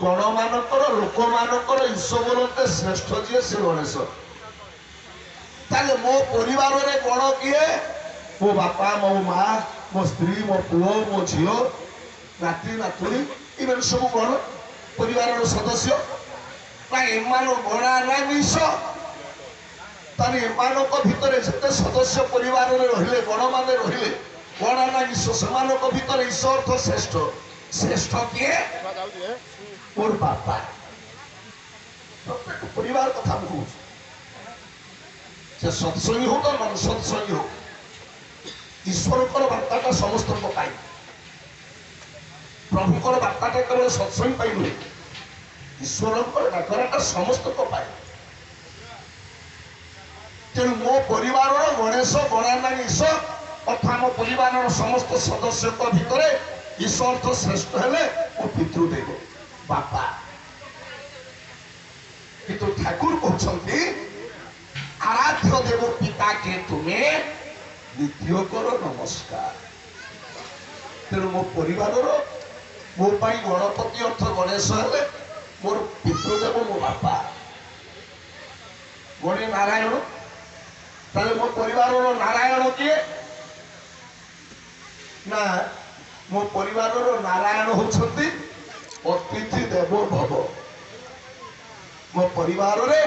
गण मानकर लोक मानकर ईश्वर बोलते श्रेष्ठ जी से गणेश ताले मो परिवार रे गण किए मो बापा मो माँ मो स्त्री मो पुओ मो झील नाती नातुणी इवन सब गण परिवार सदस्य एमान गणा ना मिश ताने एमानक भितर जिते सदस्य परिवार रहिले गण माने रहिले गणा ना मिश सेमानक भितर ईश्वर तो श्रेष्ठ श्रेष्ठ किए मोर बापा प्रत्येक परिवार कथा कहूँ से सत्संगी हो तो मन सत्संगी हो ईश्वर बार्ता समस्त प्रभुकर बार्ता केवल सत्संग पाई नुहे ईश्वर डाकराटा समस्त तेणु मो परिवार गणेश गणानाश तथा मो परिवार समस्त सदस्य भितर ईश्वर तो श्रेष्ठ हेले मो पितृदेव बापा किंतु ठाकुर कहते आराध्य देव पिता के तुम्हें द्वितीय करो नमस्कार तेणु मो परिवार मो गणपति अर्थ गणेश हेले मोर पितृदेव मो बापा गणे नारायण ताले मो परिवार नारायण किए ना मो परिवार नारायण होती अतिथि देवो भव मो परिवार रे